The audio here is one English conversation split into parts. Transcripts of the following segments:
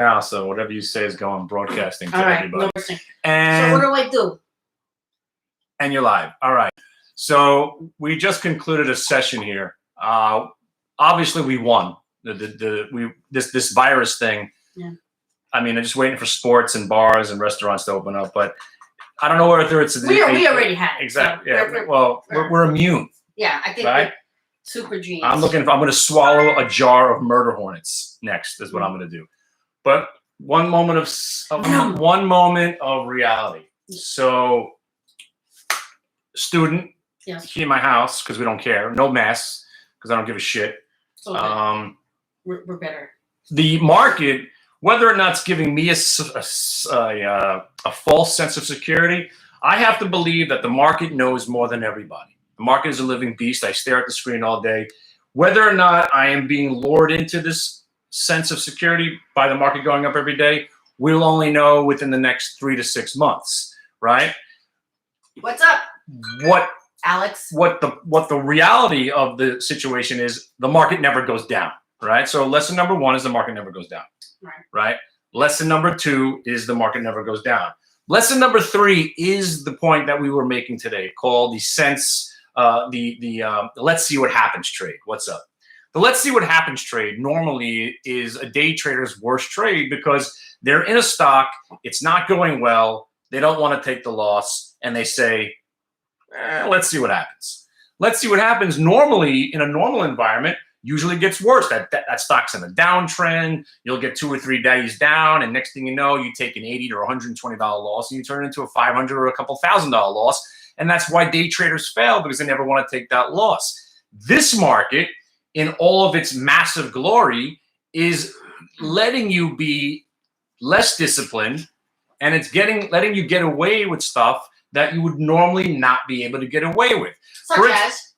now, so whatever you say is going broadcasting to All right, everybody. no, so And what do I do? And you're live. All right. So we just concluded a session here. Obviously, we won. This virus thing. Yeah. I mean, I'm just waiting for sports and bars and restaurants to open up, but I don't know whether it's We already had it. Exactly. So Yeah. We're immune. Yeah, I think right? Super genes. I'm going to swallow a jar of murder hornets next. Is what I'm going to do. But one moment of reality. So, student here in my house because we don't care. No masks because I don't give a shit. Okay. We're better. The market, whether or not it's giving me a false sense of security, I have to believe that the market knows more than everybody. The market is a living beast. I stare at the screen all day. Whether or not I am being lured into this sense of security by the market going up every day, we'll only know within the next 3 to 6 months, right? What's up? Alex? What the reality of the situation is, the market never goes down, right? So lesson number 1 is the market never goes down, right? Lesson number 2 is the market never goes down. Lesson number 3 is the point that we were making today, called the let's see what happens trade. What's up? The let's see what happens trade normally is a day trader's worst trade because they're in a stock, it's not going well, they don't want to take the loss, and they say, let's see what happens. Let's see what happens. Normally, in a normal environment, usually gets worse. That stock's in a downtrend. You'll get 2 or 3 days down, and next thing you know, you take an $80 or $120 loss, and you turn it into a $500 or a couple $1,000 loss. And that's why day traders fail, because they never want to take that loss. This market, in all of its massive glory, is letting you be less disciplined, and it's letting you get away with stuff that you would normally not be able to get away with.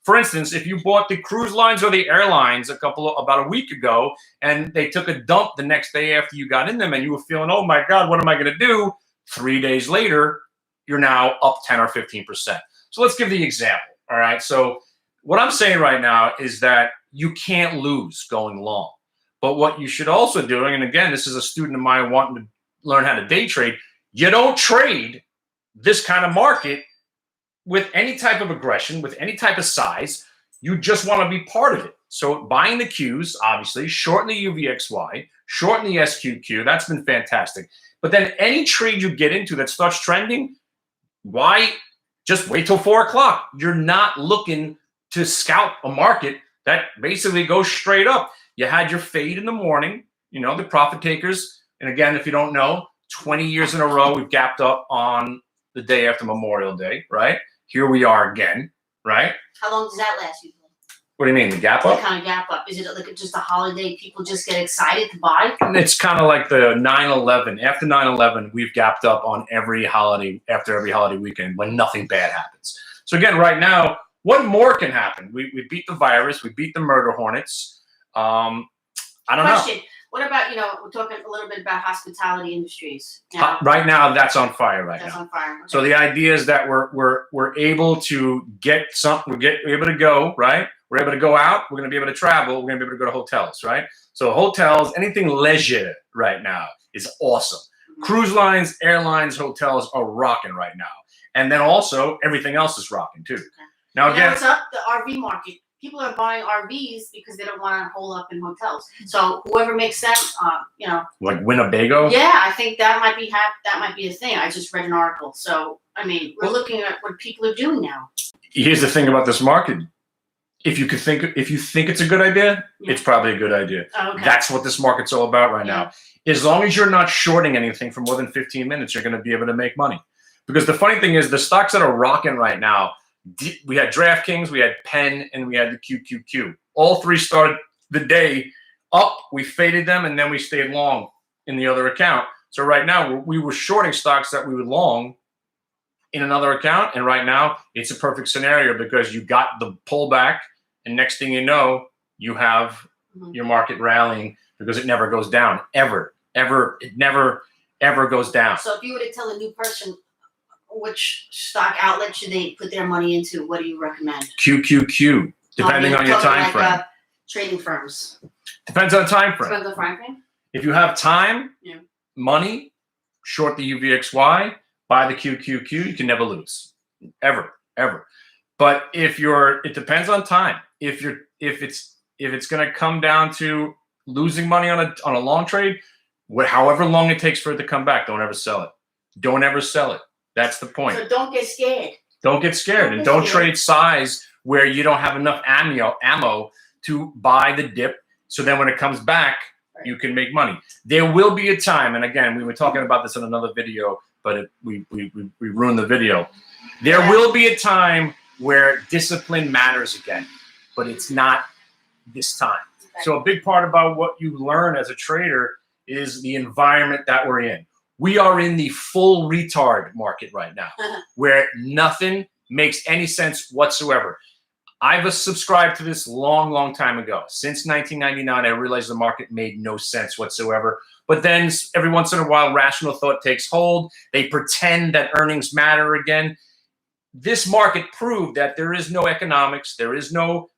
For instance, if you bought the cruise lines or the airlines about a week ago, and they took a dump the next day after you got in them, and you were feeling, oh my God, what am I going to do? 3 days later, you're now up 10 or 15%. So let's give the example. All right. So what I'm saying right now is that you can't lose going long. But what you should also do, and again, this is a student of mine wanting to learn how to day trade, you don't trade this kind of market with any type of aggression, with any type of size. You just want to be part of it. So buying the Qs, obviously, shorten the UVXY, shorten the SQQ. That's been fantastic. But then any trade you get into that starts trending, why just wait till 4 o'clock? You're not looking to scalp a market that basically goes straight up. You had your fade in the morning, the profit takers. And again, if you don't know, 20 years in a row, we've gapped up on the day after Memorial Day, right? Here we are again, right? How long does that last usually? What do you mean, the gap up? What kind of gap up? Is it like just a holiday? People just get excited to buy? It's kind of like the 9/11. After 9/11, we've gapped up on every holiday, after every holiday weekend when nothing bad happens. So again, right now, what more can happen? We beat the virus. We beat the murder hornets. I don't know. What about, we're talking a little bit about hospitality industries. Right now, that's on fire That's on fire. Okay. So the idea is that we're able to get we're able to go, right? We're able to go out. We're going to be able to travel. We're going to be able to go to hotels, right? So hotels, anything leisure right now is awesome. Mm-hmm. Cruise lines, airlines, hotels are rocking right now. And then also everything else is rocking too. Okay. Now again, what's up? The RV market. People are buying RVs because they don't want to hole up in hotels. So whoever makes sense, like Winnebago. Yeah, I think that might be a thing. I just read an article. So I mean, we're looking at what people are doing now. Here's the thing about this market: if you think it's a good idea, it's probably a good idea. Oh, okay. That's what this market's all about right now. As long as you're not shorting anything for more than 15 minutes, you're going to be able to make money. Because the funny thing is, the stocks that are rocking right now. We had DraftKings, we had Penn, and we had the QQQ. All three started the day up. We faded them, and then we stayed long in the other account. So right now, we were shorting stocks that we were long in another account. And right now, it's a perfect scenario because you got the pullback, and next thing you know, you have your market rallying because it never goes down, ever. It never, ever goes down. So if you were to tell a new person, which stock outlet should they put their money into? What do you recommend? QQQ, depending on your time frame. Trading firms. Depends on time frame. Depends on time frame? If you have time, Yeah. money, short the UVXY, buy the QQQ, you can never lose, ever. But it depends on time. If it's going to come down to losing money on a long trade, however long it takes for it to come back, don't ever sell it. Don't ever sell it. That's the point. So don't get scared. Don't get scared, and don't trade size where you don't have enough ammo to buy the dip. So then when it comes back, you can make money. There will be a time, and again, we were talking about this in another video, but we ruined the video. There will be a time where discipline matters again, but it's not this time. Okay. So a big part about what you learn as a trader is the environment that we're in. We are in the full retard market right now, where nothing makes any sense whatsoever. I've subscribed to this long time ago. Since 1999, I realized the market made no sense whatsoever. But then every once in a while, rational thought takes hold. They pretend that earnings matter again. This market proved that there is no economics. There is no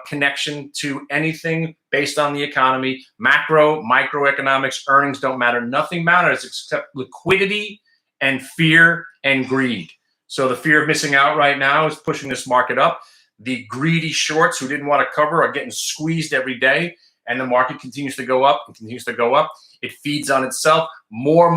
connection to anything based on the economy. Macro, microeconomics, earnings don't matter. Nothing matters except liquidity and fear and greed. So the fear of missing out right now is pushing this market up. The greedy shorts who didn't want to cover are getting squeezed every day, and the market continues to go up and continues to go up. It feeds on itself. More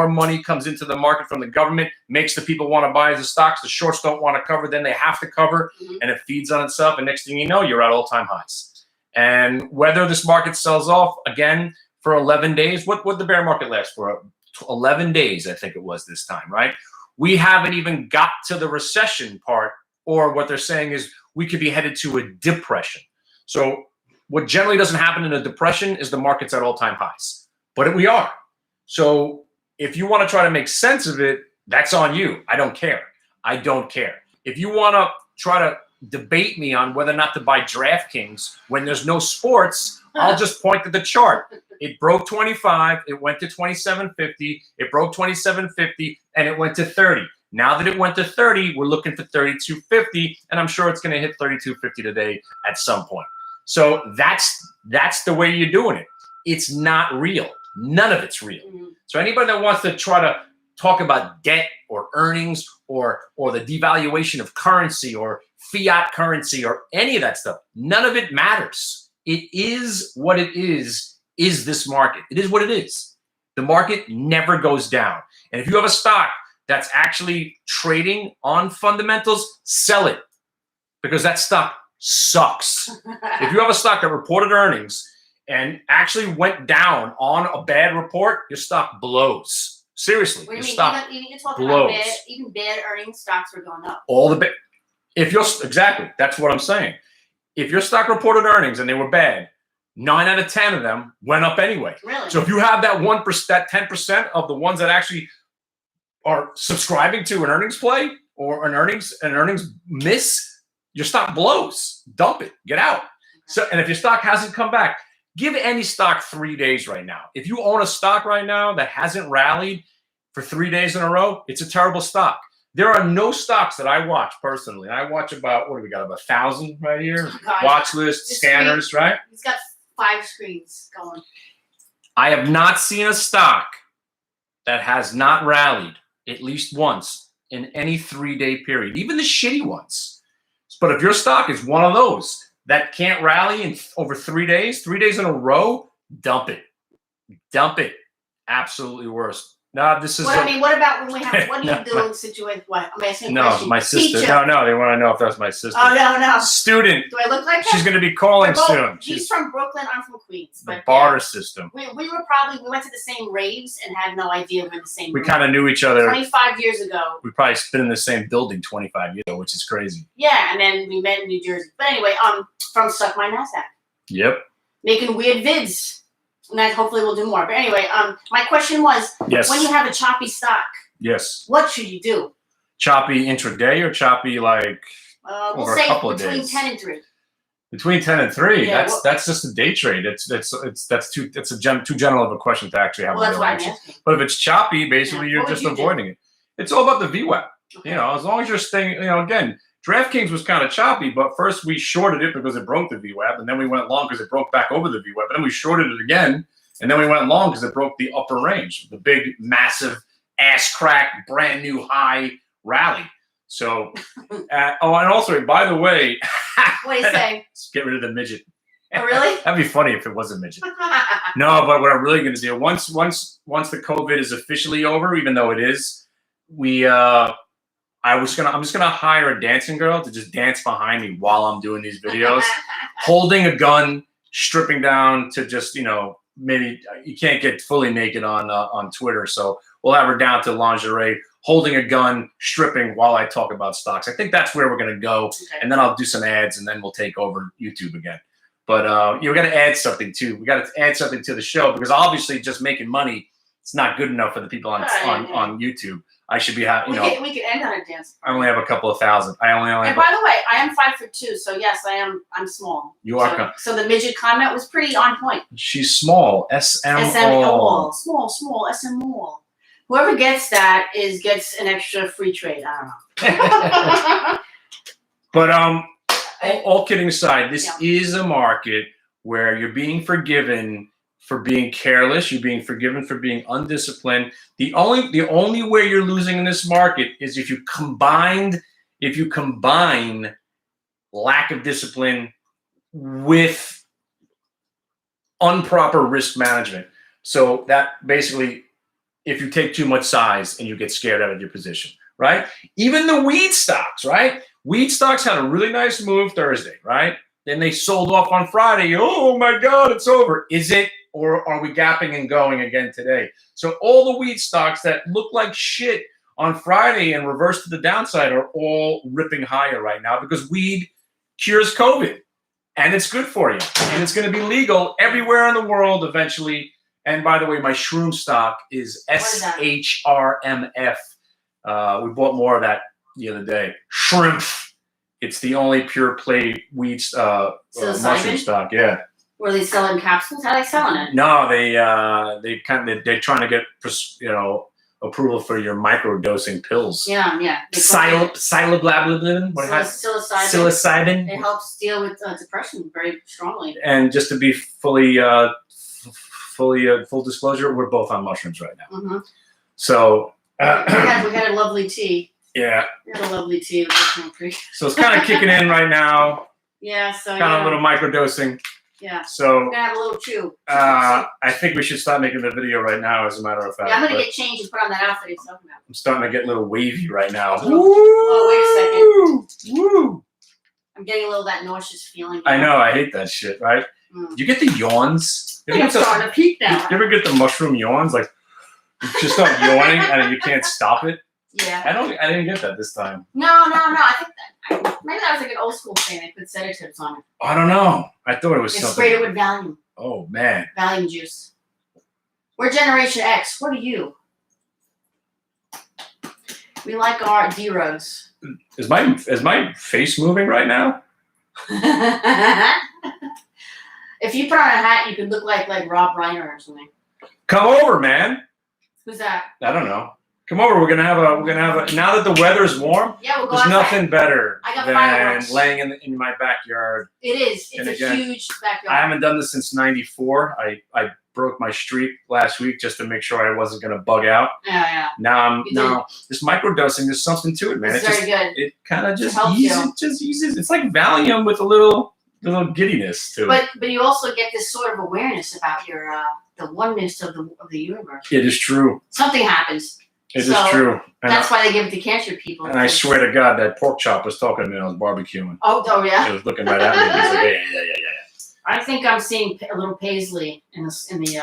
money comes into the market from the government, makes the people want to buy the stocks. The shorts don't want to cover, then they have to cover, and it feeds on itself. And next thing you know, you're at all-time highs. And whether this market sells off again for 11 days, what would the bear market last for? 11 days, I think it was this time, right? We haven't even got to the recession part, or what they're saying is we could be headed to a depression. So what generally doesn't happen in a depression is the market's at all-time highs, but we are. So if you want to try to make sense of it, that's on you. I don't care. If you want to try to debate me on whether or not to buy DraftKings when there's no sports, I'll just point to the chart. It broke 25, it went to 27.50, it broke 27.50, and it went to 30. Now that it went to 30, we're looking for 32.50, and I'm sure it's going to hit 32.50 today at some point. So that's the way you're doing it. It's not real. None of it's real. So anybody that wants to try to talk about debt or earnings or the devaluation of currency or fiat currency or any of that stuff, none of it matters. It is what it is this market. It is what it is. The market never goes down. And if you have a stock that's actually trading on fundamentals, sell it, because that stock sucks. If you have a stock that reported earnings and actually went down on a bad report, your stock blows. Seriously, What do your you mean? stock Even you're talking blows. about even bad earnings stocks are going up. Exactly, that's what I'm saying. If your stock reported earnings and they were bad, 9 out of 10 of them went up anyway. Really? So if you have that 1%, that 10% of the ones that actually are subscribing to an earnings play or an earnings miss, your stock blows. Dump it. Get out. So, and if your stock hasn't come back, give any stock 3 days right now. If you own a stock right now that hasn't rallied for 3 days in a row, it's a terrible stock. There are no stocks that I watch personally. I watch about, what do we got, about 1,000 right here? Oh, gosh. Watch list, scanners, right? He's got 5 screens going. I have not seen a stock that has not rallied at least once in any 3-day period, even the shitty ones. But if your stock is one of those that can't rally in over 3 days, 3 days in a row, dump it. Dump it. Absolutely worst. No, this is. What about when we have? What do you No, do in situation? What I'm asking. No, my sister. Teacher. No, they want to know if that's my sister. Oh no. Student. Do I look like that? She's going to be calling We're both- soon. She's She's from Brooklyn. I'm from Queens. the But barter system. we went to the same raves and had no idea we're in the same. We room. kind of knew each other. 25 years ago. We probably been in the same building 25 years ago, which is crazy. Yeah, and then we met in New Jersey. But anyway, from Suck My Nasdaq, Yep. making weird vids. And that hopefully we'll do more. But anyway, my question was, Yes. when you have a choppy stock, Yes. what should you do? Choppy intraday or choppy like We'll over a say couple of between days. 10 and 3. between 10 and 3? Yeah, That's just a day trade. Too general of a question to actually have Well, a that's real why I'm answer. asking. But if it's choppy, basically Yeah. you're What would just you do? avoiding it. It's all about the VWAP. Okay. You know, as long as you're staying, again, DraftKings was kind of choppy, but first we shorted it because it broke the VWAP, and then we went long because it broke back over the VWAP, and then we shorted it again And then we went long because it broke the upper range, the big, massive, ass crack, brand new high rally. So, and also, by the way, What do you say? get rid of the midget. Oh, really? That'd be funny if it was a midget. No, but what I'm really going to do once the COVID is officially over, even though it is, I'm just gonna hire a dancing girl to just dance behind me while I'm doing these videos, holding a gun, stripping down to just maybe you can't get fully naked on Twitter, so we'll have her down to lingerie, holding a gun, stripping while I talk about stocks. I think that's where we're gonna go, Okay. and then I'll do some ads, and then we'll take over YouTube again. But we got to add something too. We got to add something to the show because obviously just making money it's not good enough for the people on YouTube. I should be happy. We could end on a dance. I only have a couple of thousand. I only. And by the way, I am 5'2", so yes, I'm small. You are. So the midget comment was pretty on point. She's small. SMall. Small. SMall. Whoever gets that gets an extra free trade. I don't know. But all kidding aside, this is a market where you're being forgiven for being careless. You're being forgiven for being undisciplined. The only way you're losing in this market is if you combine lack of discipline with improper risk management. So that basically, if you take too much size and you get scared out of your position, right? Even the weed stocks, right? Weed stocks had a really nice move Thursday, right? Then they sold off on Friday. Oh my God, it's over. Is it? Or are we gapping and going again today? So all the weed stocks that look like shit on Friday and reverse to the downside are all ripping higher right now because weed cures COVID. And it's good for you. And it's going to be legal everywhere in the world eventually. And by the way, my shroom stock is SHRMF. We bought more of that the other day. Shrimp. It's the only pure play weed mushroom stock. Yeah. Were they selling capsules? How are they selling it? No, they're trying to get approval for your micro dosing pills. Yeah. Psilocybin. Psilocybin. It helps deal with depression very strongly. And just to be full disclosure, we're both on mushrooms right now. Mm-hmm. So we had a lovely tea. Yeah. We had a lovely tea. So it's kind of kicking in right now. Yeah. So kind of a little micro dosing. Yeah. So we're gonna have a little chew. I think we should start making the video right now, as a matter of fact. Yeah, I'm gonna get changed and put on that outfit you're talking about. I'm starting to get a little wavy right now. Oh, wait a second. Woo! I'm getting a little that nauseous feeling. I know, I hate that shit, right? Do you get the yawns? I'm starting to peak now. You ever get the mushroom yawns? Like you just start yawning and you can't stop it? Yeah. I didn't get that this time. No. I think maybe that was like an old school thing. They put sedatives on it. I don't know. I thought it was They something. sprayed it with Valium. Oh man. Valium juice. We're Generation X. What are you? We like our D-rugs. Is my face moving right now? If you put on a hat, you could look like Rob Reiner or something. Come over, man. Who's that? I don't know. Come over. We're gonna have a. Now that the weather's warm, Yeah, we'll go there's outside. nothing better I got than fireworks. laying in my backyard. It is. It's And a again, huge backyard. I haven't done this since '94. I broke my streak last week just to make sure I wasn't gonna bug out. Yeah. Now You this microdosing, there's something to it, man. It's very good. It kind of just helps eases. It's like Valium with a little giddiness to it. But you also get this sort of awareness about your the oneness of the universe. It is true. Something happens. It is true. And That's why they give it to cancer people. And I swear to God, that pork chop was talking to me when I was barbecuing. Oh yeah. It was looking right at me. He's like, yeah. I think I'm seeing a little paisley in the.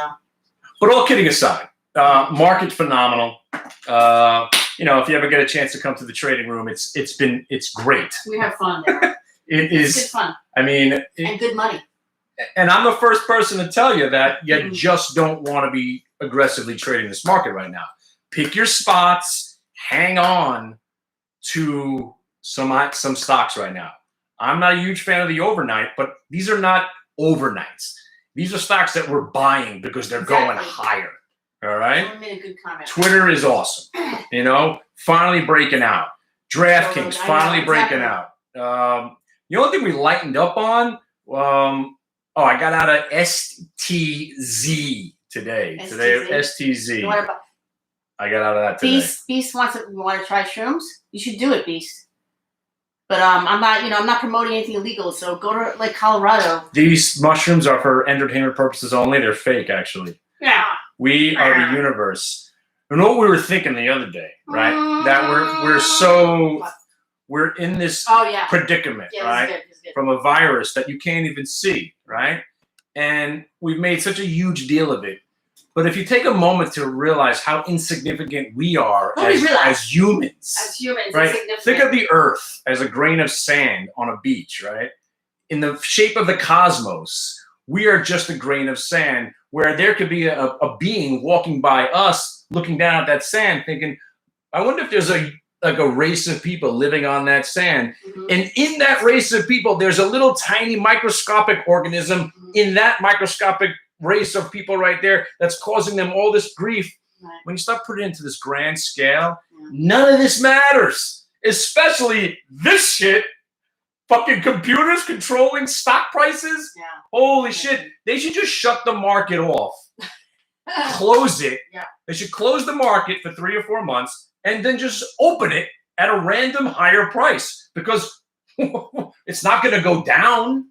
But all kidding aside, market phenomenal. If you ever get a chance to come to the trading room, it's great. We have fun there. It It's is. good fun I mean, and good money. and I'm the first person to tell you that you Mhm. just don't want to be aggressively trading this market right now. Pick your spots. Hang on to some stocks right now. I'm not a huge fan of the overnight, but these are not overnights. These are stocks that we're buying because they're going Exactly. higher. All right. Someone made a good comment. Twitter is awesome. Finally breaking out. DraftKings finally breaking out. The only thing we lightened up on, I got out of STZ today. STZ. Today, STZ. You want to I got out of that today. Beast wants to want to try shrooms. You should do it, Beast. But I'm not promoting anything illegal. So go to like Colorado. These mushrooms are for entertainment purposes only. They're fake, actually. Yeah. We are the universe. You know what we were thinking the other day, right? That we're in this predicament, right? That's good. From a virus that you can't even see, right? And we've made such a huge deal of it. But if you take a moment to realize how insignificant we are as humans, right? Think of the Earth as a grain of sand on a beach, right? In the shape of the cosmos, we are just a grain of sand where there could be a being walking by us, looking down at that sand, thinking, I wonder if there's a race of people living on that sand. Mm-hmm. And in that race of people, there's a little tiny microscopic organism in that microscopic race of people right there that's causing them all this grief. Right. When you start putting it into this grand scale, none of this matters, especially this shit. Fucking computers controlling stock prices. Yeah. Holy shit. They should just shut the market off. Close it. Yeah. They should close the market for 3 or 4 months and then just open it at a random higher price because it's not going to go down.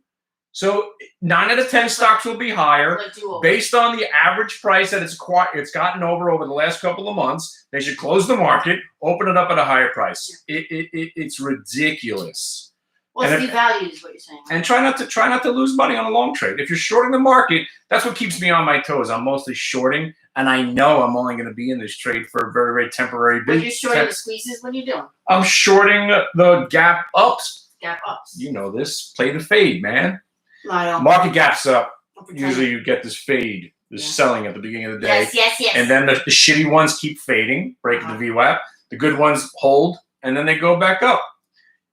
So 9 out of 10 stocks will be higher based on the average price that it's gotten over the last couple of months. They should close the market, open it up at a higher price. Yeah. It's ridiculous. Well, it's devalued is what you're saying. And try not to lose money on a long trade. If you're shorting the market, that's what keeps me on my toes. I'm mostly shorting, and I know I'm only going to be in this trade for a very, very temporary But you're shorting the squeezes. What are you doing? I'm shorting the gap ups. Gap ups. You know this. Play the fade, man. No, I don't. Market gap's up. Usually you get this fade, this selling at the beginning of the day. Yes. And then the shitty ones keep fading, breaking the VWAP. The good ones hold, and then they go back up.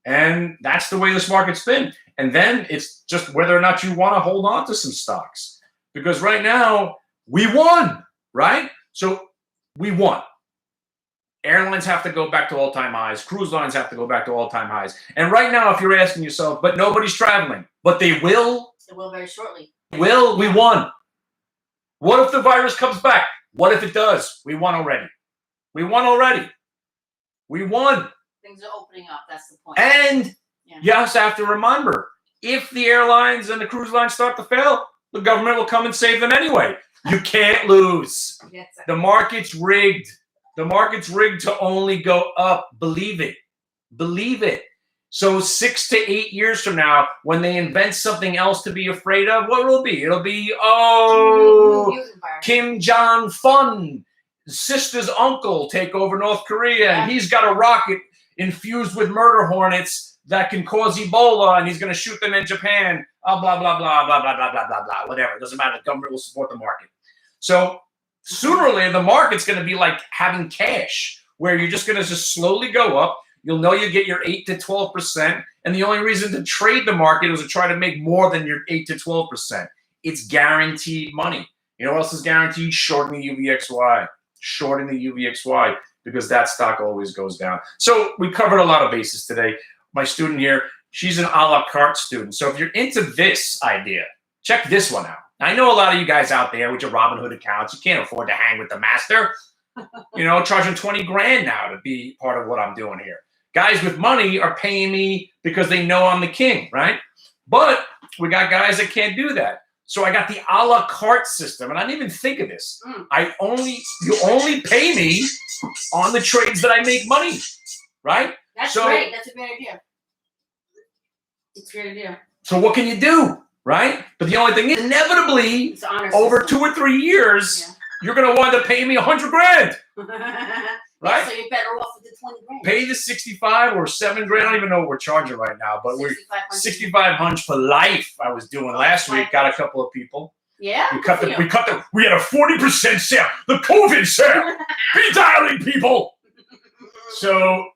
And that's the way this market's been. And then it's just whether or not you want to hold on to some stocks. Because right now, we won, right? So we won. Airlines have to go back to all-time highs. Cruise lines have to go back to all-time highs. And right now, if you're asking yourself, but nobody's traveling. But they will. They will very shortly. Will. We won. What if the virus comes back? What if it does? We won already. We won already. We won. Things are opening up. That's the point. And you also have to remember, if the airlines and the cruise lines start to fail, the government will come and save them anyway. You can't lose. Yes. The market's rigged. The market's rigged to only go up. Believe it. Believe it. So 6 to 8 years from now, when they invent something else to be afraid of, what will it be? It'll be, Kim Jong-un, sister's uncle take over North Korea, and he's got a rocket infused with murder hornets that can cause Ebola, and he's going to shoot them in Japan. Blah, blah, blah, blah, blah, blah, blah, blah, blah, blah, whatever. It doesn't matter. The government will support the market. So sooner or later, the market's going to be like having cash, where you're just going to just slowly go up. You'll know you get your 8 to 12%, and the only reason to trade the market is to try to make more than your 8 to 12%. It's guaranteed money. You know what else is guaranteed? Shorting the UVXY. Shorting the UVXY, because that stock always goes down. So we covered a lot of bases today. My student here, she's an a la carte student. So if you're into this idea, check this one out. I know a lot of you guys out there with your Robinhood accounts, you can't afford to hang with the master. You know, charging 20 grand now to be part of what I'm doing here. Guys with money are paying me because they know I'm the king, right? But we got guys that can't do that. So I got the a la carte system, and I didn't even think of this. You only pay me on the trades that I make money, right? That's great. That's a great idea. It's a great idea. So what can you do, right? But the only thing is, inevitably, over 2 or 3 years, you're going to wind up paying me 100 grand. Right? So you're better off with the 20 grand. Pay the 65 or 7 grand. I don't even know what we're charging right now, but we're 6,500 for life. I was doing last week. Got a couple of people. Yeah. We had a 40% sale. The COVID sale. Be dialing, people. So,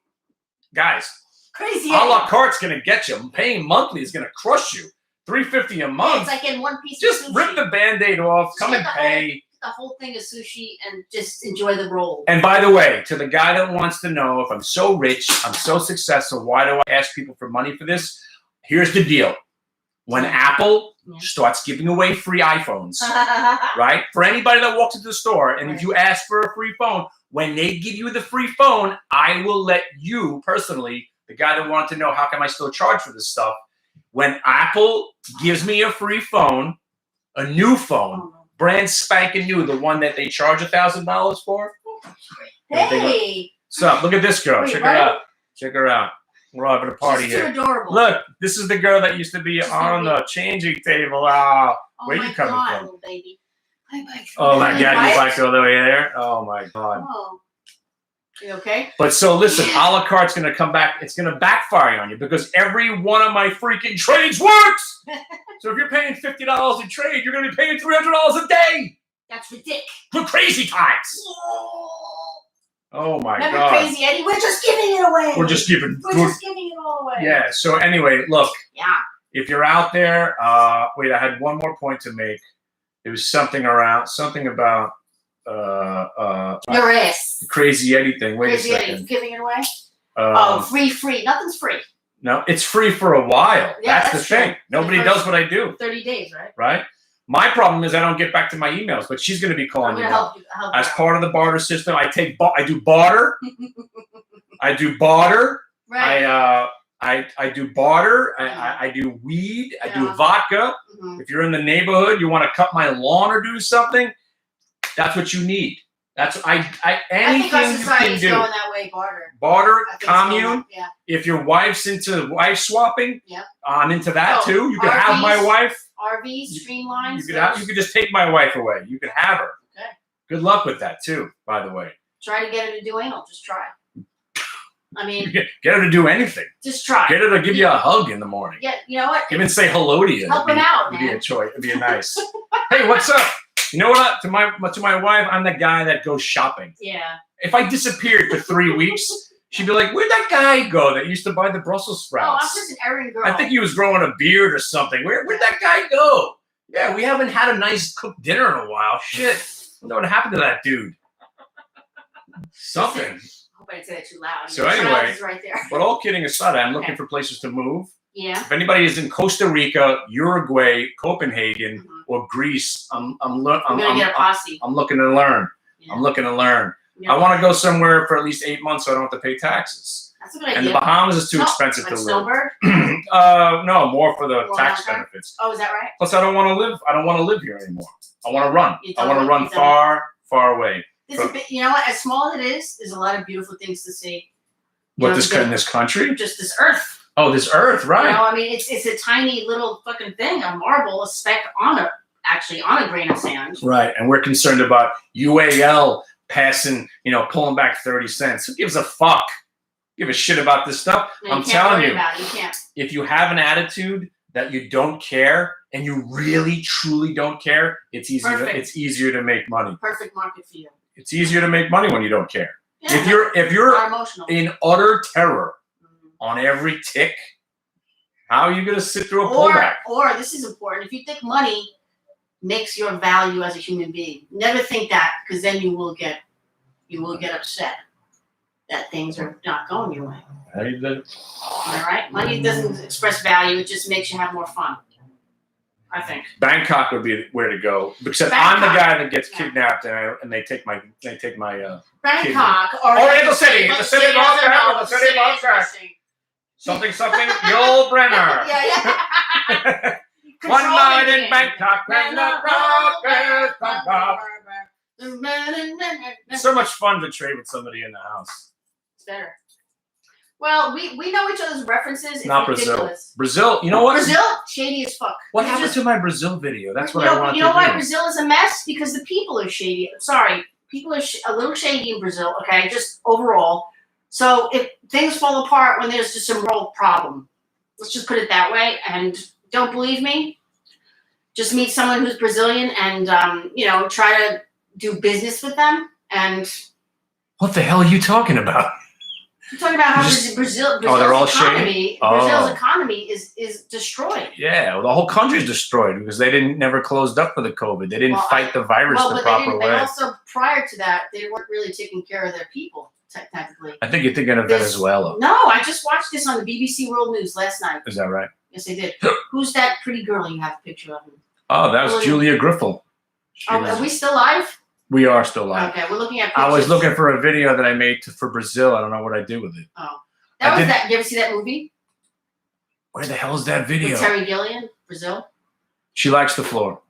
guys, crazy. A la carte's gonna get you. Paying monthly is gonna crush you. $350 a month. It's like in one piece. Just of sushi. rip the Band-Aid off. Come and pay. The whole thing is sushi and just enjoy the roll. And by the way, to the guy that wants to know if I'm so rich, I'm so successful, why do I ask people for money for this? Here's the deal. When Apple Yeah. starts giving away free iPhones, right? For anybody that walks into the store, and if you ask for a free phone, when they give you the free phone, I will let you personally, the guy that wanted to know how come I still charge for this stuff, when Apple gives me a free phone, a new phone, brand spanking new, the one that they charge $1,000 for. Hey, So look at this girl. Wait, Check what? her out. Check her out. We're all having a party she's here. too adorable. Look, this is the girl that used to be She's on gonna the changing table. Oh, Oh where my you coming God, from? little baby. Bye. Oh my God, you Quiet? like all the way there? Oh my God. Oh. You okay? But so listen, a la carte's gonna come back. It's gonna backfire on you because every one of my freaking trades works. So if you're paying $50 a trade, you're gonna be paying $300 a day That's ridiculous. for crazy times. Oh my Remember God. Crazy Eddie? We're just giving it away. We're just giving. We're just giving it all away. Yeah. So anyway, look. Yeah. If you're out there, wait, I had one more point to make. It was something about Your ass. Crazy Eddie thing. Wait Crazy a Eddie second. giving it away? Oh, free. Nothing's free. No, it's free for a while. Yeah, that's the that's true. thing. Nobody First- does what I do, 30 days, right? right? My problem is I don't get back to my emails, but she's going to be I'm calling going you to now. help you. As part of the barter system, I do barter. I do barter. Right. I do barter. I do weed. I do Yeah. vodka. Mhm. If you're in the neighborhood, you want to cut my lawn or do something, that's what you need. That's I think our anything you can society's do. going that way, barter. Barter, I think it's going commune. that- Yeah. If your wife's into wife swapping, Yep. I'm into that Oh, too. You can have my RVs, wife. RVs, streamlines. You could just take my wife away. You could have her. Okay. Good luck with that too, by the way. Try to get her to do anal. Just try. I mean, Get her to do anything. just try. Get her to give you a hug in the morning. Yeah, you know what? Even say hello to you. Help him out, It'd be man. a choice. It'd be a nice. Hey, what's up? You know what? To my wife, I'm the guy that goes shopping. Yeah. If I disappeared for 3 weeks, she'd be like, "Where'd that guy go that used to buy the Brussels Oh, sprouts? I'm just an errand girl. I think he was growing a beard or something. Where'd that guy go? Yeah, we haven't had a nice cooked dinner in a while. Shit. I wonder what happened to that dude. Something. I hope I didn't say that too loud. So Your anyway, child is right there. But all kidding aside, I'm looking Okay. for places to move. Yeah. If anybody is in Costa Rica, Uruguay, Copenhagen, Mhm. or Greece, I'm I'm gonna get a posse. looking to learn. Yeah. I'm looking to learn. Yeah. I want to go somewhere for at least 8 months so I don't have to pay taxes. That's a good And idea. the Bahamas is too No, expensive like to live. Snowbird? No, more for the More tax down there? benefits. Oh, is that right? Plus, I don't want to live here anymore. I want to run. You I don't want to want- run you don't- far away. This is a bit, you know what? As small as it is, there's a lot of beautiful things to see. What, know, in this country? Just this earth. Oh, this earth, You right? know, I mean, it's a tiny little fucking thing, a marble, a speck on a grain of sand. Right. And we're concerned about UAL passing, pulling back 30 cents. Who gives a fuck? Give a shit about this stuff. And I'm you can't telling worry you, about it. You can't. if you have an attitude that you don't care and you really truly don't care, it's easier to make money. Perfect market for you. It's easier to make money when you don't care. Yeah, If you're not emotional. in utter terror Mhm. on every tick, how are you going to sit through a pullback? Or this is important. If you think money makes your value as a human being, never think that, because then you will get upset that things are not going your way. All right, money doesn't express value; it just makes you have more fun. I think. Bangkok would be where to go, except I'm the Bangkok. guy that gets Yeah. kidnapped and they take my Bangkok or Oriental City, the city of Oscar, the city of Oscar. something Yul Brenner. Yeah. One night in Controlling Bangkok when the rockers come up. It's so much fun to trade with somebody in the house. It's better. Well, we know each other's references. It's Not Brazil. ridiculous. Brazil, you know what? Brazil, shady as fuck. What You happened just- to my Brazil video? That's what you know, I wanted you know to why do. Brazil is a mess? Because the people are shady. Sorry, people are a little shady in Brazil. Okay, just overall. So if things fall apart when there's just a moral problem, let's just put it that way. And don't believe me? Just meet someone who's Brazilian and try to do business with them. And What the hell are you talking about? I'm talking about how Just- Brazil's they're all economy, shady? Oh. Brazil's economy is destroyed. Yeah, well, the whole country's destroyed because they never closed up for the COVID. They didn't Well, fight the virus Well, the but proper they way. also prior to that they weren't really taking care of their people technically. I think you're thinking of This- Venezuela. No, I just watched this on the BBC World News last night. Is that right? Yes, they did. Who's that pretty girl you have a picture of? Oh, that was Julia Griffel. Are we still live? We are still live. Okay, we're looking at pictures. I was looking for a video that I made for Brazil. I don't know what I did with it. Oh. That. You ever see that movie? Where the hell is that video? With Terry Gilliam, Brazil? She likes the floor.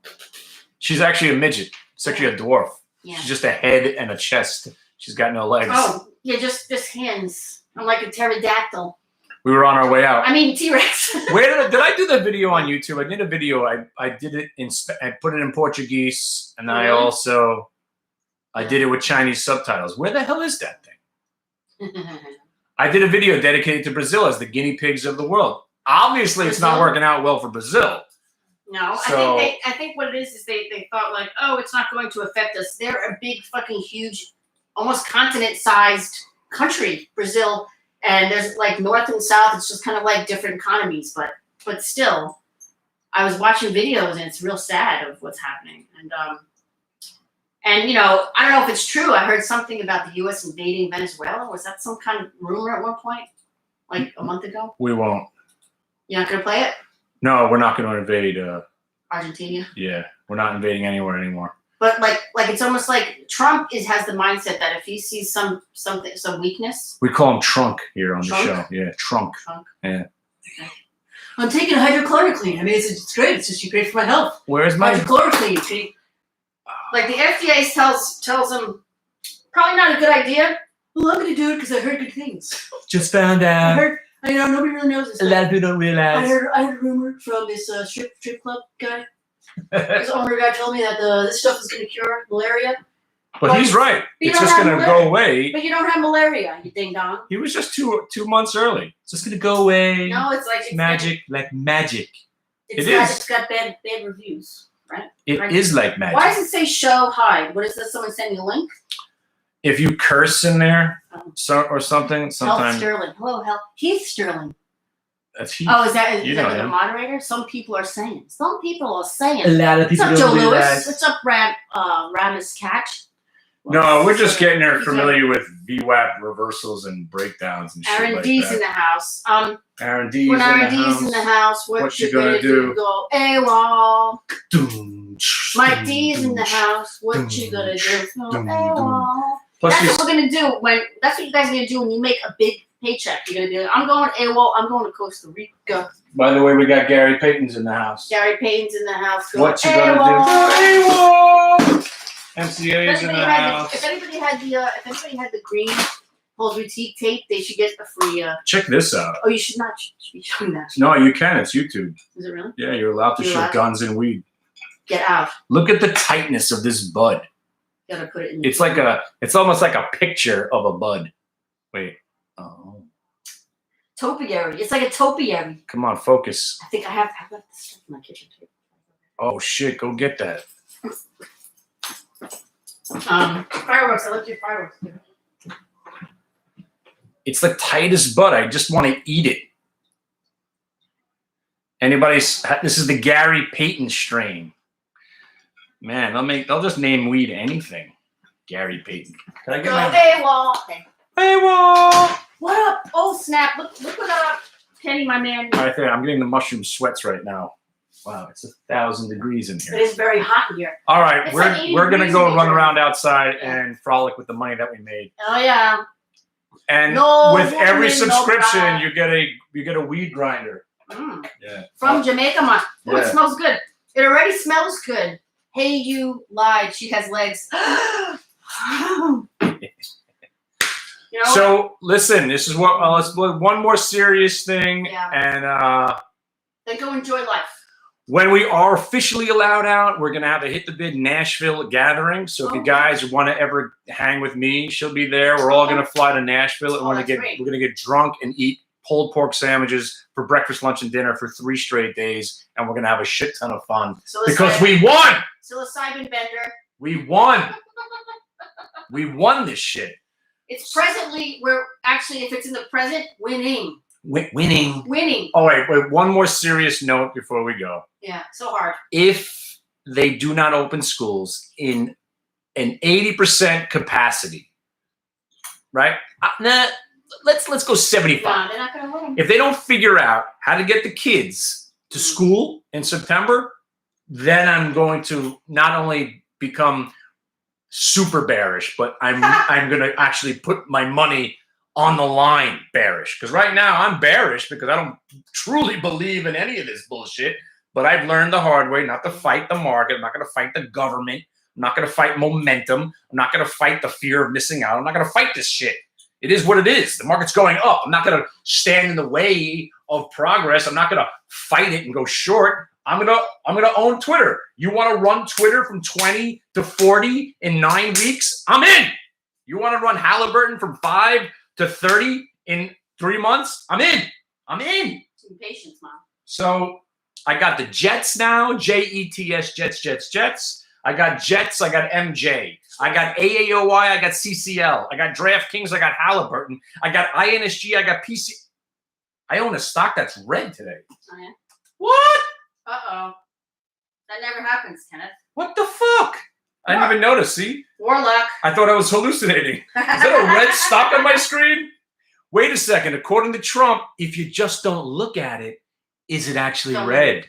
She's actually a midget. She's actually a dwarf. Yeah. She's just a head and a chest. She's got no legs. Oh, yeah, just hands. I'm like a pterodactyl. We were on our way out. I mean, T-Rex. Where did I do the video on YouTube? I did a video. I did it I put it in Portuguese, and I also did it with Chinese subtitles. Where the hell is that thing? I did a video dedicated to Brazil as the guinea pigs of the world. Obviously, it's not working out well for Brazil. No, So, I think what it is they thought like, oh, it's not going to affect us. They're a big fucking huge, almost continent-sized country, Brazil, and there's like north and south. It's just kind of like different economies, but still, I was watching videos and it's real sad of what's happening. And you know, I don't know if it's true. I heard something about the U.S. invading Venezuela. Was that some kind of rumor at one point, like a month ago? We won't. You're not gonna play it? No, we're not going to invade. Argentina. Yeah, we're not invading anywhere anymore. But like it's almost like Trump has the mindset that if he sees some weakness, We call him Trunk here on Trunk? the show. Yeah, Trunk. Okay. I'm taking hydrochloroquine. I mean, it's great. It's just great for my health. Where's my Hydrochloroquine. See? Like the FDA tells him probably not a good idea. Well, I'm going to do it because I heard good things. Just found I out. heard. I know nobody really knows this. A lot of people don't I realize. heard a rumor from this strip club guy. This owner guy told me that this stuff is going to cure malaria. But he's right. You It's don't just have going to malaria. go away. But you don't have malaria, you ding dong. He was just two months early. It's just going to go away. No, it's like Magic, like magic. It's It got, is. It's got bad reviews, right? It Right. is like magic. Why does it say show hide? What is this? Someone send me a link? If you curse in there Oh. or something, Health sometimes Sterling. Hello, Heath Sterling. that's he. Oh, is that You that know like a him. moderator? Some people are saying. Some people are saying. A lot of What's people up, Joe don't Lewis? realize. What's up, Ramus Catch? No, we're just getting her Who's familiar with VWAP reversals and breakdowns and shit Aaron like D's that. in the house. Aaron D's When in Aaron the D's house. in the house, what you gonna do? Go AWOL. Mike D's in the house. What you gonna do? Go AWOL. Plus, That's she's, what we're gonna do that's what you guys are gonna do when you make a big paycheck. You're gonna be like, I'm going AWOL, I'm going to Costa Rica. by the way, we got Gary Payton's in the house. Gary Payton's in the house. What you gonna AWOL. do? AWOL! MCA's in the house. If anybody had the green Paul's Boutique tape, they should get a free. Check this out. Oh, you should not be showing that. No, you can. It's YouTube. Is it really? Yeah, you're allowed to You're shoot allowed to? guns and weed. Get out. Look at the tightness of this bud. Gotta put it in. It's almost like a picture of a bud. Wait. Oh. Topiary. It's like a topiary. Come on, focus. I think I have this stuff in my kitchen too. Oh shit, go get that. Fireworks. I love your fireworks. It's the tightest bud. I just want to eat it. This is the Gary Payton strain. Man, they'll just name weed anything. Gary Payton. Can I get Go my AWOL. Okay. Hey, whoa! What up? Oh snap! Look what up, Kenny, my man. Right there. I'm getting the mushroom sweats right now. Wow, it's 1,000 degrees in It here. is very hot here. All right, It's like 80 we're gonna degrees go in run here. around outside Yeah. and frolic with the money that we made. Oh yeah. And No with every woman, no subscription, bride. you get a weed grinder. Mm. Yeah. From Jamaica, man. Oh, Yeah. it smells good. It already smells good. Hey, you lied. She has legs. You know, So listen, this is what let's do one more serious thing, Yeah. and then go enjoy life. when we are officially allowed out, we're gonna have a Hit the Bid Nashville gathering. So if you Oh. guys want to ever hang with me, she'll be there. We're all gonna fly to Nashville, and Oh, that's great. we're gonna get drunk and eat pulled pork sandwiches for breakfast, lunch, and dinner for 3 straight days, and we're gonna have a shit ton of fun because we won. Psilocybin bender. We won. We won this shit. It's presently, we're actually, if it's in the present, winning. Winning. Winning. Oh wait, one more serious note before we go. Yeah, so hard. If they do not open schools in an 80% capacity, right? Let's go 75. No, they're not going to win. If they don't figure out how to get the kids to school in September, then I'm going to not only become super bearish, but I'm going to actually put my money on the line bearish. Because right now I'm bearish because I don't truly believe in any of this bullshit. But I've learned the hard way not to fight the market. I'm not going to fight the government. I'm not going to fight momentum. I'm not going to fight the fear of missing out. I'm not going to fight this shit. It is what it is. The market's going up. I'm not going to stand in the way of progress. I'm not going to fight it and go short. I'm gonna own Twitter. You want to run Twitter from 20 to 40 in 9 weeks? I'm in. You want to run Halliburton from 5 to 30 in 3 months? I'm in. I'm in. Some patience, Mom. So I got the Jets now. Jets, Jets. I got Jets. I got MJ. I got AAOI. I got CCL. I got DraftKings. I got Halliburton. I got INSG. I got PC. I own a stock that's red today. Oh, yeah? What? Uh-oh. That never happens, Kenneth. What the fuck? I didn't even notice. See? Warlock. I thought I was hallucinating. Is that a red stock on my screen? Wait a second. According to Trump, if you just don't look at it, is it actually red?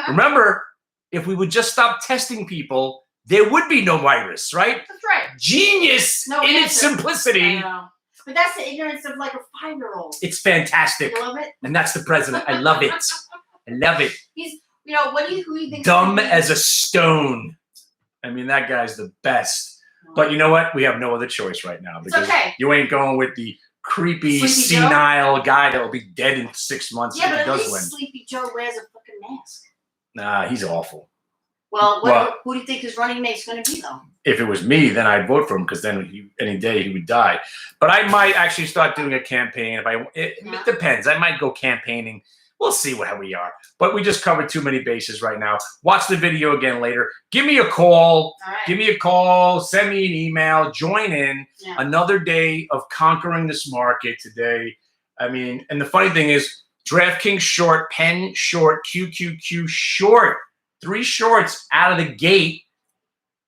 Remember, if we would just stop testing people, there would be no virus, right? That's right. Genius in its simplicity. I know. But that's the ignorance of like a 5-year-old. It's fantastic. You love it? And that's the president. I love it. I love it. He's, who do you think? Dumb as a stone. I mean, that guy's the best. But you know what? We have no other choice right now because you ain't going with the creepy, Sleepy senile guy that will be dead in 6 months Yeah, if but he at does least win. Sleepy Joe wears a fucking mask. Nah, he's awful. Well, who do you think his running mate's going to be, though? If it was me, then I'd vote for him because then any day he would die. But I might actually start doing a campaign. It depends. I might go campaigning. We'll see how we are. But we just covered too many bases right now. Watch the video again later. Give me a call. All right. Give me a call. Send me an email. Join in. Yeah. Another day of conquering this market today. I mean, and the funny thing is, DraftKings short, Penn short, QQQ short. 3 shorts out of the gate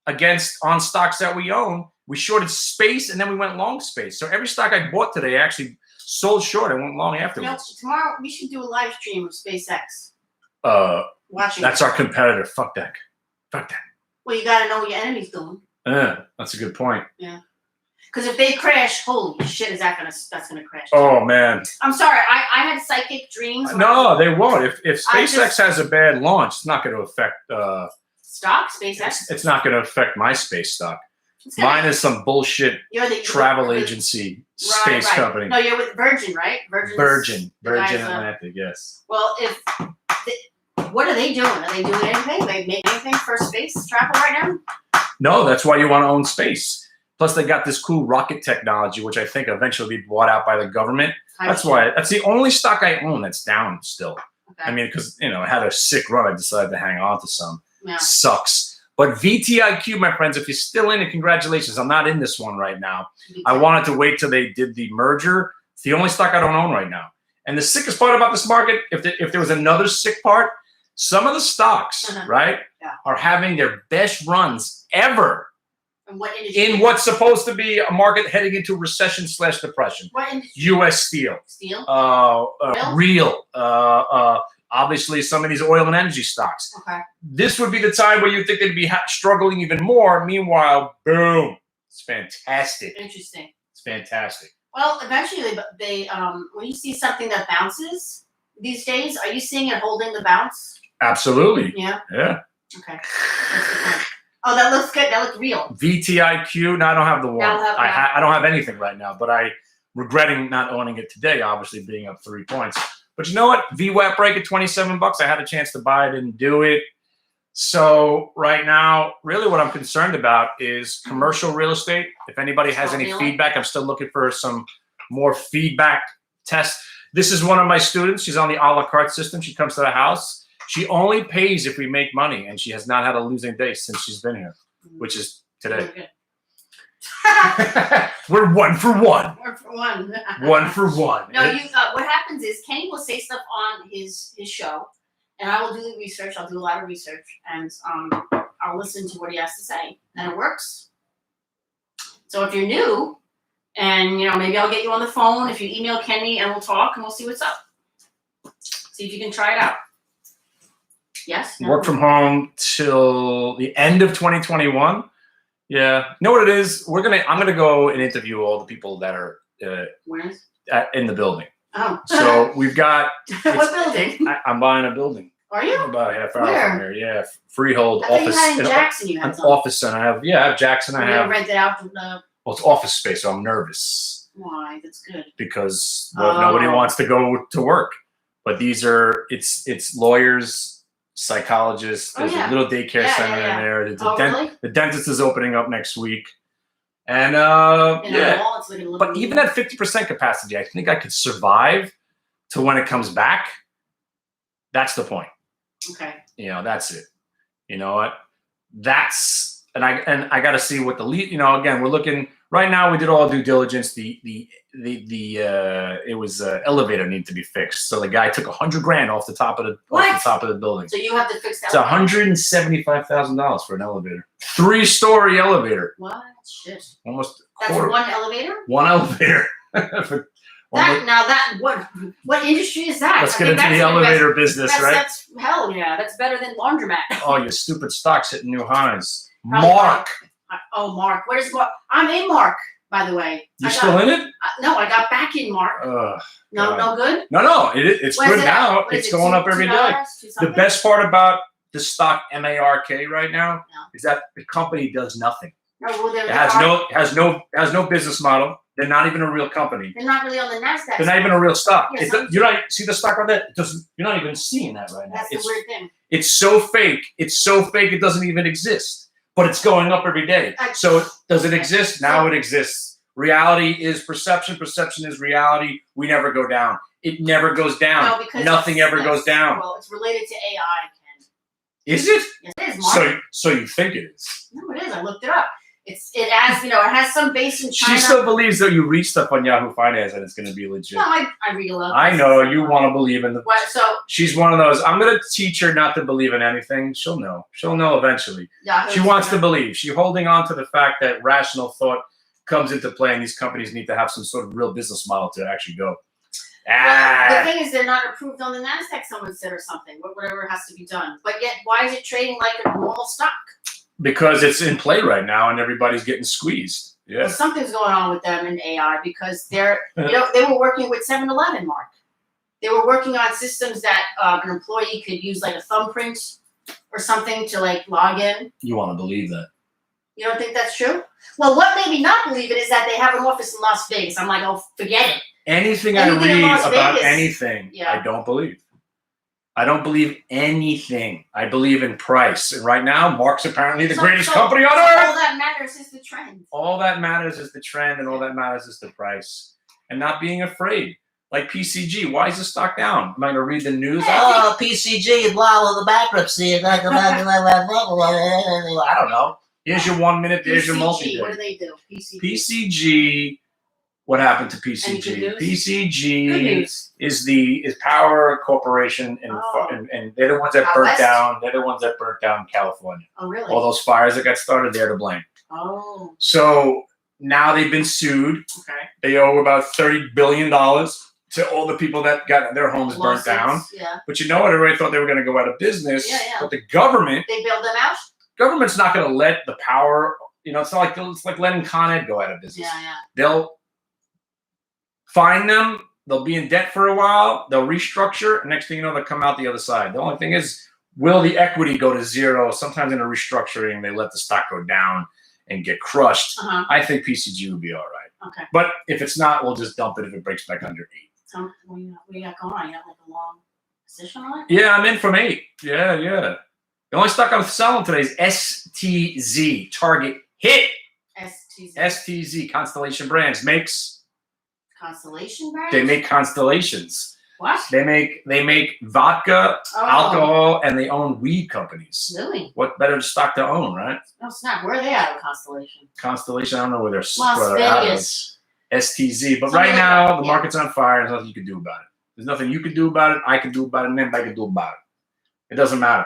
on stocks that we own. We shorted Space and then we went long Space. So every stock I bought today actually sold short and went long afterwards. Tomorrow we should do a live stream of SpaceX. Watching. That's our competitor. Fuck that. Well, you got to know what your enemy's doing. That's a good point. Yeah. Because if they crash, holy shit, that's gonna crash? Oh man. I'm sorry. I had psychic dreams. No, they won't. If SpaceX has a bad launch, it's not going to affect stock SpaceX. It's not going to affect my space stock. Mine is some bullshit travel agency space company. No, you're with Virgin, right? Virgin Atlantic. Yes. Well, what are they doing? Are they doing anything? They make anything for space travel right now? No, that's why you want to own space. Plus, they got this cool rocket technology, which I think eventually will be bought out by the government. That's the only stock I own that's down still. Okay. I mean, because it had a sick run, I decided to hang on to some. Yeah. Sucks. But VTIQ, my friends, if you're still in it, congratulations. I'm not in this one right now. I wanted to wait till they did the merger. It's the only stock I don't own right now. And the sickest part about this market, if there was another sick part, some of the stocks, right, are having their best runs ever. In what's supposed to be a market heading into recession/depression. What industry? U.S. Steel. Steel? Real. Obviously, some of these oil and energy stocks. Okay. This would be the time where you think they'd be struggling even more. Meanwhile, boom. It's fantastic. Interesting. It's fantastic. Well, eventually, they when you see something that bounces these days, are you seeing it holding the bounce? Absolutely. Yeah? Yeah. Okay. That's the point. Oh, that looks good. That looks real. VTIQ. No, I don't have the one. I don't have anything right now, but I'm regretting not owning it today, obviously being up 3 points. But you know what? VWAP break at $27. I had a chance to buy it, didn't do it. So right now, really what I'm concerned about is commercial real estate. If anybody has any feedback, I'm still looking for some more feedback tests. This is one of my students. She's on the a la carte system. She comes to the house. She only pays if we make money, and she has not had a losing day since she's been here, which is today. We're 1 for 1. 1 for 1. 1 for 1. No, what happens is Kenny will say stuff on his show, and I will do the research. I'll do a lot of research, and I'll listen to what he has to say, and it works. So if you're new, and maybe I'll get you on the phone if you email Kenny, and we'll talk, and we'll see what's up. See if you can try it out. Yes. No? Work from home till the end of 2021. Yeah. You know what it is? I'm gonna go and interview all the people that are Where? in the building. Oh. So we've got. What building? I'm buying a building. Are you? About a half hour Where? from here. Yeah, freehold I thought office. you had in Jackson. You had An something. office center. I have Jackson. I You have. rent it out from the. Well, it's office space, so I'm nervous Why? That's good. because nobody wants to go to work. But it's lawyers, psychologists. Oh, There's yeah. a little daycare Yeah, center yeah, yeah. in there. Really? The dentist is opening up next week, and In a yeah. mall, it's like a little But even at 50% capacity, I think I could survive to when it comes back. That's the point. Okay. That's it. You know what? I got to see what the lead. Again, we're looking right now. We did all due diligence. It was elevator needed to be fixed. So the guy took $100,000 off the top of the building. So you have to fix that. It's $175,000 for an elevator, 3-story elevator, What? Shit. almost That's quarter. one elevator? One elevator. What industry is that? Let's I get think into the that's elevator business, That's, right? that's hell yeah. That's better than laundromat. Oh, your stupid stock's hitting new highs. Probably Mark, Mark. Where's Mark? I'm in Mark, by the way. you still in it? No, I got back in Mark. Ugh. No, God. no good. No, it's What is good it now. What is It's it, going up every day. $2, The something? best part about the stock MARK right now Yeah. is that the company does nothing. No, well, It has no business model. They're not even a real company. They're not really on the Nasdaq. They're not even a real stock. Yeah, You're not see the stock on that. You're not even seeing that right now. That's the weird thing. It's so fake. It's so fake. It doesn't even exist. But it's going up every day. So does it exist? Now it exists. Reality is perception. Perception is reality. We never go down. It never goes down. No, because Nothing ever goes down. Well, it's related to AI, Ken. Is it? Yes, it is, Mark. So you think it is? No, it is. I looked it up. It has some base in China. She still believes that you read stuff on Yahoo Finance and it's going to be legit. No, I read a lot. I know you want to believe in the. What? So She's one of those. I'm going to teach her not to believe in anything. She'll know. She'll know eventually. Yahoo. She wants to believe. She's holding on to the fact that rational thought comes into play, and these companies need to have some sort of real business model to actually go. Well, the thing is, they're not approved on the Nasdaq. Someone said or something. Whatever has to be done. But yet, why is it trading like a normal stock? Because it's in play right now, and everybody's getting squeezed. Well, Yeah. something's going on with them in AI because they were working with 7-Eleven, Mark. They were working on systems that an employee could use like a thumbprint or something to like log in. You want to believe that? You don't think that's true? Well, what made me not believe it is that they have an office in Las Vegas. I'm like, oh, forget it. Anything I Anything in read Las about Vegas. anything, Yeah. I don't believe. I don't believe anything. I believe in price. And right now, Mark's apparently the greatest company on All earth. that matters is the trend. All that matters is the trend, and all that matters is the price. And not being afraid. Like PCG, why is the stock down? Am I going to read the news? Oh, PCG, blah, blah, the bankruptcy. I don't know. Here's your 1 minute, there's your PCG, multi-day. what do they do? PCG, what happened to Any PCG? good news? Good PCG news. is Power Corporation, and Oh. and they're the ones that Out burnt west? down. They're the ones that burnt down California. Oh, really? All those fires that got started, they're to blame. Oh, So now they've been sued. okay. They owe about $30 billion to all the people that got their homes burnt Lawsuits, down. Yeah. But you know what? Everybody thought they were going to go out of business. Yeah, yeah. But the government, They bailed them out? government's not going to let the power. It's like letting Con Ed go out of business. Yeah, yeah. They'll fine them. They'll be in debt for a while. They'll restructure. And next thing you know, they'll come out the other side. The only thing is, will the equity go to zero? Sometimes in a restructuring, they let the stock go down and get crushed. Uh-huh. I think PCG will be all right. Okay. But if it's not, we'll just dump it if it breaks back under 8. So what you got going on? You got like a long position on it? Yeah, I'm in from 8. Yeah. The only stock I'm selling today is STZ, Target Hit. STZ. STZ, Constellation Brands, makes. Constellation brand? They make constellations. What? They make vodka, Oh. alcohol, and they own weed companies. Really? What better stock to own, right? No, snap. Where are they out of Constellation? Constellation, I don't know where they're Las where they're out of. Vegas. STZ. But Something right like now, that, the yeah. market's on fire. There's nothing you can do about it. There's nothing you can do about it. I can do about it. And anybody can do about it. It doesn't matter.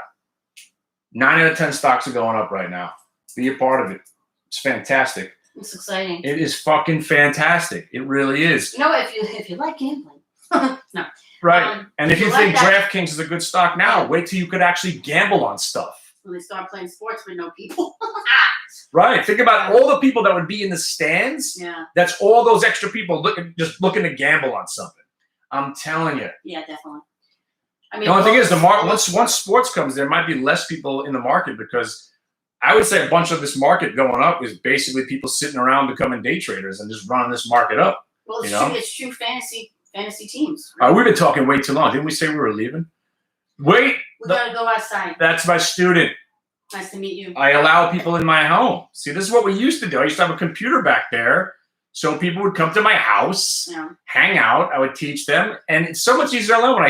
9 out of 10 stocks are going up right now. Be a part of it. It's fantastic. It's exciting. It is fucking fantastic. It really is. You know, if you like gambling, No. Right. And if you like think that- DraftKings is a good stock now, wait till you could actually gamble on stuff. When they start playing sports with no people. Right. Think about all the people that would be in the stands. Yeah. That's all those extra people just looking to gamble on something. I'm telling you. Yeah, definitely. I mean, The only thing is, all- once sports comes, there might be less people in the market because I would say a bunch of this market going up is basically people sitting around becoming day traders and just running this market up. Well, it's you know? true. It's true. Fantasy teams. We've been talking way too long. Didn't we say we were leaving? Wait, We gotta go outside. that's my student. Nice to meet you. I allow people in my home. See, this is what we used to do. I used to have a computer back there. So people would come to my house, Yeah. hang out. I would teach them. And it's so much easier to learn when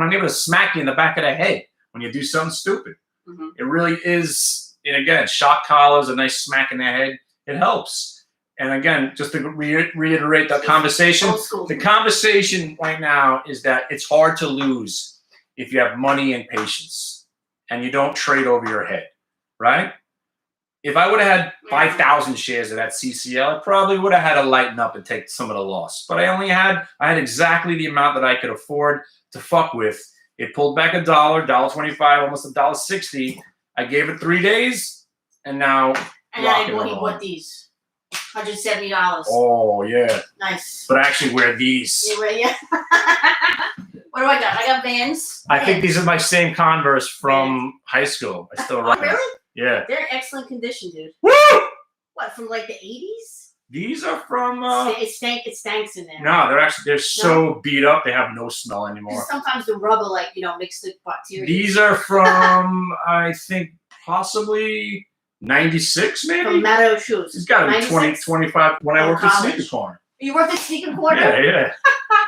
I'm able to smack you in the back of the head when you do something stupid. Mm-hmm. It really is, and again, shock collars, a nice smack in the head. It helps. And again, just to reiterate the conversation, Old school. the conversation right now is that it's hard to lose if you have money and patience and you don't trade over your head, right? If I would have had 5,000 shares of that CCL, I probably would have had to lighten up and take some of the loss. But I had exactly the amount that I could afford to fuck with. It pulled back $1, $1.25, almost $1.60. I gave it 3 days, and now And rocking then he along. bought these. $170. Oh yeah, Nice. but I actually wear these. Yeah, right, yeah. What do I got? I got Vans. I think these are my same Converse from high school. I still Oh, rock them. really? Yeah. They're excellent condition, dude. Woo! What, from like the 80s? These are from. It stanks in there. No, they're so beat up. They have no smell anymore. Because sometimes the rubber, like, mixed with bacteria. These are from I think possibly 96 maybe. From Meadow Shoes. It's got to be 20, 96? 25 when I Oh, worked at college. Sneaker Corner. You worked at Sneaker Corner? Yeah.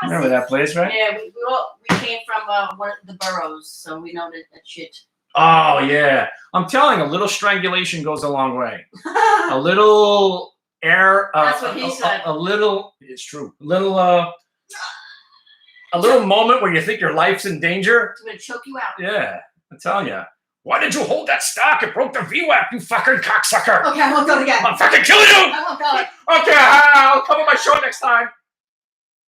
Remember that place, right? Yeah, we came from one of the boroughs, so we know that shit. Oh yeah. I'm telling you, a little strangulation goes a long way. A little air. That's what he said. A little. It's true. A little moment where you think your life's in danger. I'm gonna choke you out. Yeah, I'm telling you. Why did you hold that stock? It broke the VWAP, you fucking cocksucker. Okay, I won't go again. I'm fucking killing you. I won't go. Okay, I'll cover my show next time.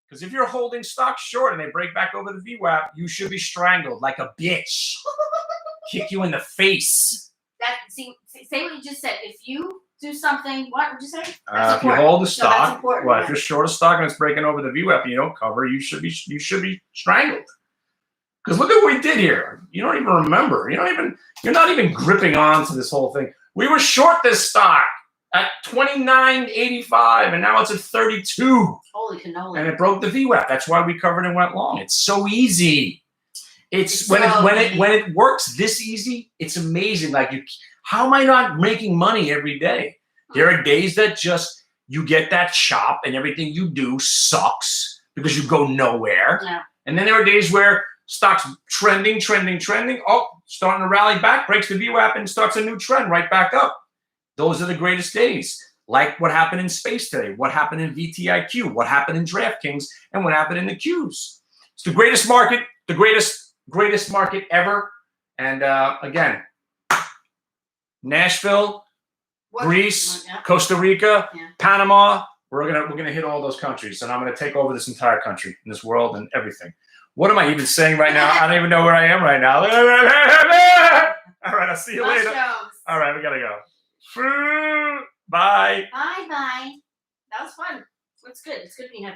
Because if you're holding stock short and they break back over the VWAP, you should be strangled like a bitch. Kick you in the face. Say what you just said. If you do something, what would you say? If you important. hold the that's stock, important, well, yeah. if you're short of stock and it's breaking over the VWAP and you don't cover, you should be strangled. Because look at what we did here. You don't even remember. You're not even gripping on to this whole thing. We were short this stock at 29.85, and now it's at 32. Holy cannoli. And it broke the VWAP. That's why we covered and went long. It's so easy. It's when so it works this easy. It's amazing. Like how am I not making money every day? There are days that just you get that chop and everything you do sucks because you go nowhere. Yeah. And then there are days where stock's trending. Oh, starting to rally back, breaks the VWAP and starts a new trend right back up. Those are the greatest days. Like what happened in space today, what happened in VTIQ, what happened in DraftKings, and what happened in the Qs. It's the greatest market, the greatest market ever. And again, Nashville, Greece, Yeah. Costa Rica, Yeah. Panama. We're gonna hit all those countries, and I'm gonna take over this entire country, and this world, and everything. What am I even saying right now? I don't even know where I am right now. All right, I'll see you later. Mushrooms. All right, we gotta go. Bye. Bye. That was fun. It's good. It's good being had to